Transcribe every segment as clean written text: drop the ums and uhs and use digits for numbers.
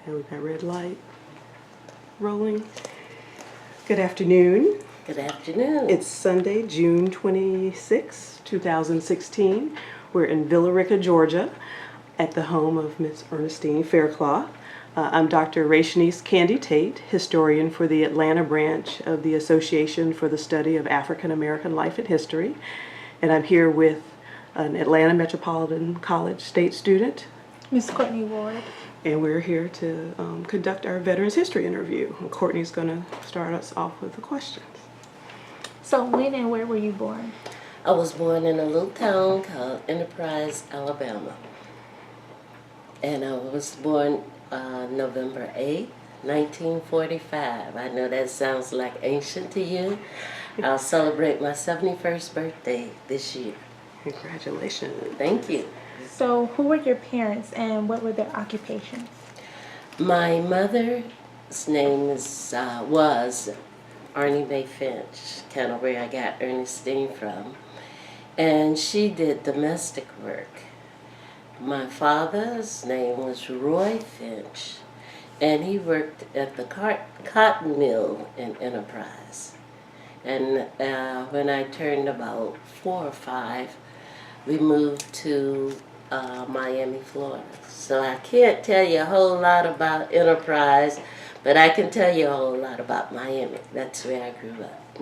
And we've got red light rolling. Good afternoon. Good afternoon. It's Sunday, June 26, 2016. We're in Villa Rica, Georgia, at the home of Miss Ernestine Faircloth. I'm Dr. Rashnice Candy Tate, historian for the Atlanta branch of the Association for the Study of African American Life and History. And I'm here with an Atlanta Metropolitan College state student, Miss Courtney Ward. and we're here to conduct our Veterans History interview. And Courtney's going to start us off with the questions. So when and where were you born? I was born in a little town called Enterprise, Alabama. And I was born November 8, 1945. I know that sounds like ancient to you. I'll celebrate my 71st birthday this year. Congratulations. Thank you. So who were your parents and what were their occupations? My mother's name was Arnie Mae Finch, kind of where I got Ernestine from. And she did domestic work. My father's name was Roy Finch, and he worked at the cotton mill in Enterprise. And when I turned about 4 or 5, we moved to Miami, Florida. So I can't tell you a whole lot about Enterprise, but I can tell you a whole lot about Miami. That's where I grew up.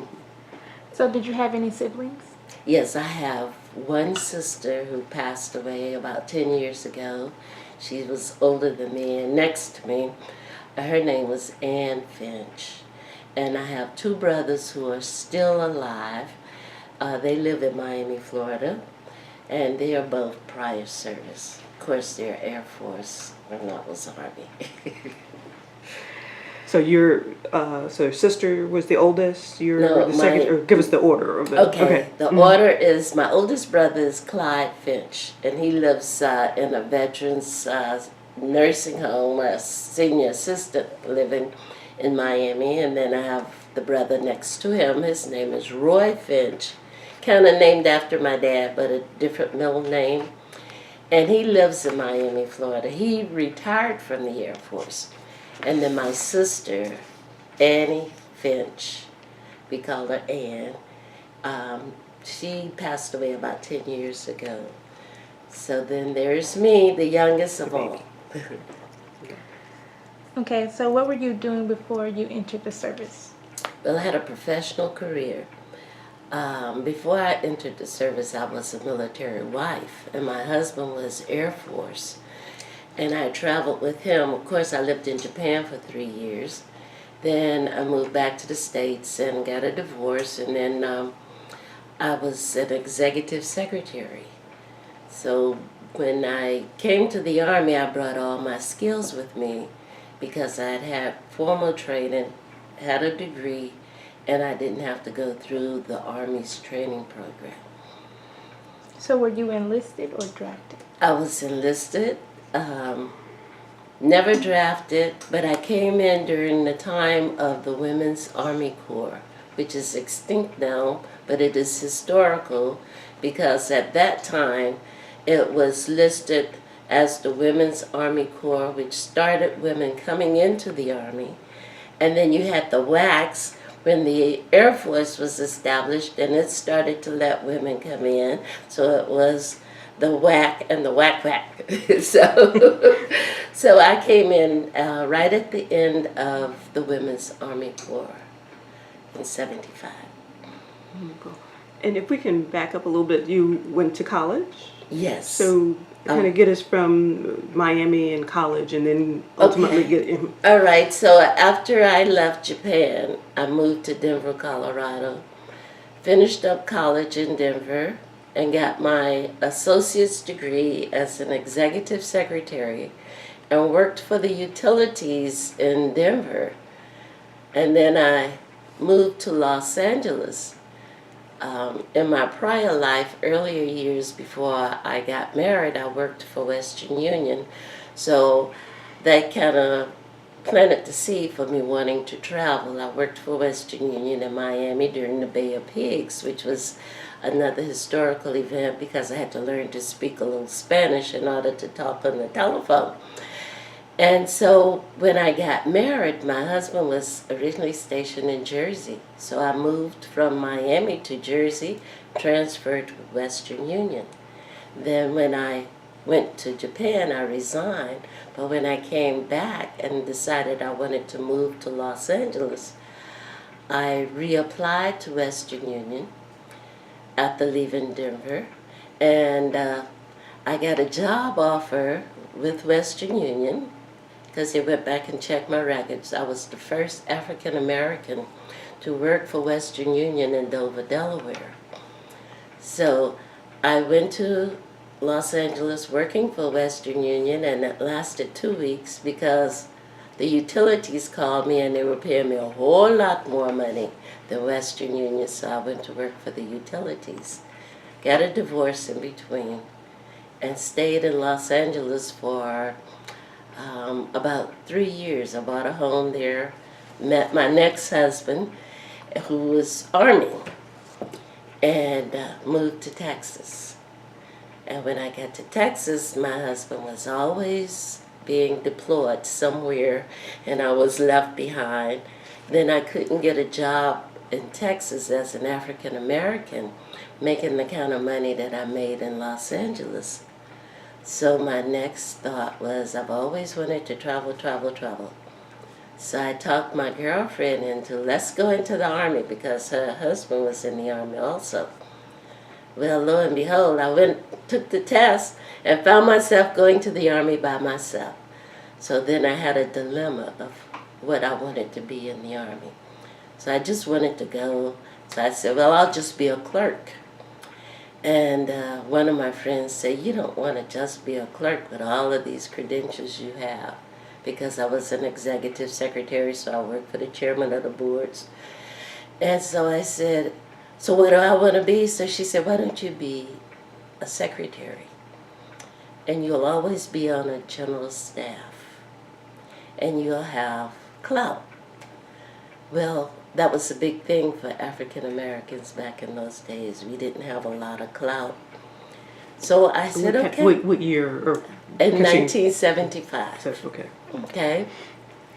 So did you have any siblings? Yes, I have one sister who passed away about 10 years ago. She was older than me, and next to me, her name was Ann Finch. And I have 2 brothers who are still alive. They live in Miami, Florida, and they are both prior service. Of course, they're Air Force, and that was Army. So your sister was the oldest. You're No, the second. Or give us the order of the. Okay. The order is my oldest brother is Clyde Finch, and he lives in a veterans nursing home, a senior assistant living in Miami. And then I have the brother next to him. His name is Roy Finch, kind of named after my dad, but a different middle name. And he lives in Miami, Florida. He retired from the Air Force. And then my sister, Annie Finch, we call her Ann, she passed away about 10 years ago. So then there's me, the youngest of all. Okay, so what were you doing before you entered the service? Well, I had a professional career. Before I entered the service, I was a military wife, and my husband was Air Force. And I traveled with him. Of course, I lived in Japan for 3 years. Then I moved back to the States and got a divorce, and then I was an executive secretary. So when I came to the Army, I brought all my skills with me because I had had formal training, had a degree, and I didn't have to go through the Army's training program. So were you enlisted or drafted? I was enlisted. Never drafted, but I came in during the time of the Women's Army Corps, which is extinct now, but it is historical because at that time it was listed as the Women's Army Corps, which started women coming into the Army. And then you had the WACs when the Air Force was established, and it started to let women come in. So it was the WAC and the WAC. So I came in right at the end of the Women's Army Corps in '75. And if we can back up a little bit, you went to college. Yes. So kind of get us from Miami and college, and then ultimately get in. All right. So after I left Japan, I moved to Denver, Colorado. Finished up college in Denver and got my associate's degree as an executive secretary and worked for the utilities in Denver. And then I moved to Los Angeles. In my prior life, earlier years before I got married, I worked for Western Union. So that kind of planted the seed for me wanting to travel. I worked for Western Union in Miami during the Bay of Pigs, which was another historical event because I had to learn to speak a little Spanish in order to talk on the telephone. And so when I got married, my husband was originally stationed in Jersey. So I moved from Miami to Jersey, transferred to Western Union. Then when I went to Japan, I resigned. But when I came back and decided I wanted to move to Los Angeles, I reapplied to Western Union after leaving Denver. And I got a job offer with Western Union because they went back and checked my records. I was the first African American to work for Western Union in Dover, Delaware. So I went to Los Angeles working for Western Union, and it lasted 2 weeks because the utilities called me and they were paying me a whole lot more money than Western Union, so I went to work for the utilities. Got a divorce in between and stayed in Los Angeles for about 3 years. I bought a home there, met my next husband, who was Army, and moved to Texas. And when I got to Texas, my husband was always being deployed somewhere, and I was left behind. Then I couldn't get a job in Texas as an African American, making the kind of money that I made in Los Angeles. So my next thought was, I've always wanted to travel. So I talked my girlfriend into, let's go into the Army, because her husband was in the Army also. Well, lo and behold, I took the test, and found myself going to the Army by myself. So then I had a dilemma of what I wanted to be in the Army. So I just wanted to go. So I said, well, I'll just be a clerk. And one of my friends said, you don't want to just be a clerk with all of these credentials you have. Because I was an executive secretary, so I worked for the chairman of the boards. And so I said, so what do I want to be? So she said, why don't you be a secretary? And you'll always be on a general staff. And you'll have clout. Well, that was a big thing for African Americans back in those days. We didn't have a lot of clout. So I said, okay. What year? In 1975. Okay. Okay.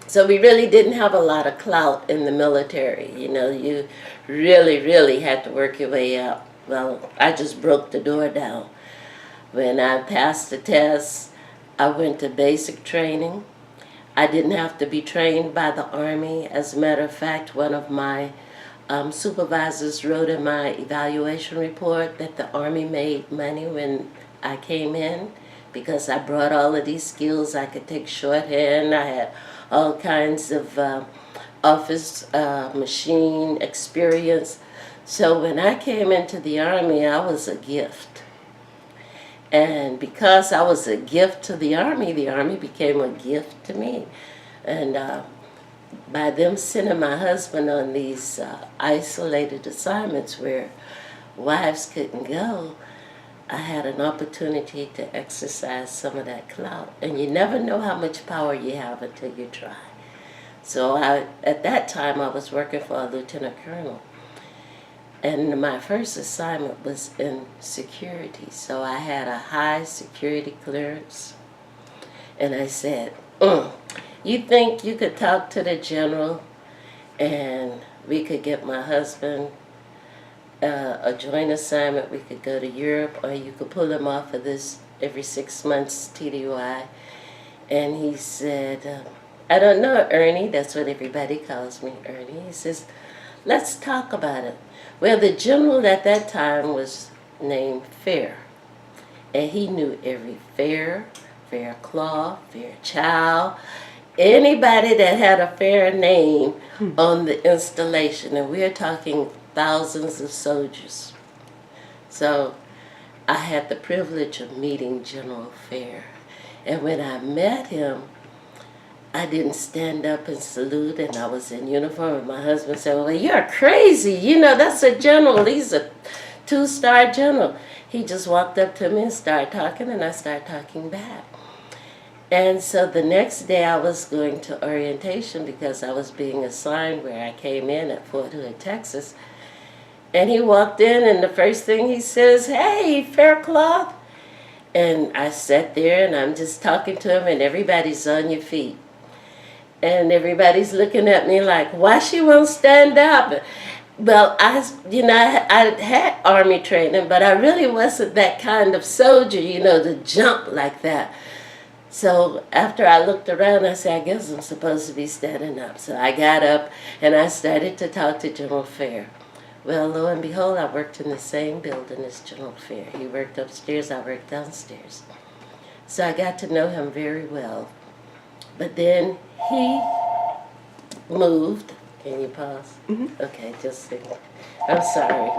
So we really didn't have a lot of clout in the military. You know, you really had to work your way up. Well, I just broke the door down. When I passed the test, I went to basic training. I didn't have to be trained by the Army. As a matter of fact, one of my supervisors wrote in my evaluation report that the Army made money when I came in because I brought all of these skills. I could take shorthand. I had all kinds of office machine experience. So when I came into the Army, I was a gift. And because I was a gift to the Army became a gift to me. And by them sending my husband on these isolated assignments where wives couldn't go, I had an opportunity to exercise some of that clout. And you never know how much power you have until you try. So at that time, I was working for a lieutenant colonel. And my first assignment was in security. So I had a high security clearance. And I said, you think you could talk to the general and we could get my husband a joint assignment? We could go to Europe, or you could pull him off of this every 6 months TDY. And he said, I don't know, Ernie. That's what everybody calls me, Ernie. He says, let's talk about it. Well, the general at that time was named Fair, and he knew every Faircloth, Fairchild, anybody that had a Fair name on the installation, and we're talking thousands of soldiers. So I had the privilege of meeting General Fair, and when I met him, I didn't stand up and salute, and I was in uniform, and my husband said, well, you're crazy. You know, that's a general. He's a 2-star general. He just walked up to me and started talking, and I started talking back. And so the next day I was going to orientation because I was being assigned where I came in at Fort Hood, Texas. And he walked in, and the first thing he says, hey, Faircloth. And I sat there and I'm just talking to him, and everybody's on your feet. And everybody's looking at me like, why she won't stand up? Well, I had Army training, but I really wasn't that kind of soldier, to jump like that. So after I looked around, I said, I guess I'm supposed to be standing up. So I got up and I started to talk to General Fair. Well, lo and behold, I worked in the same building as General Fair. He worked upstairs, I worked downstairs. So I got to know him very well. But then he moved. Can you pause? Okay, just a second. I'm sorry.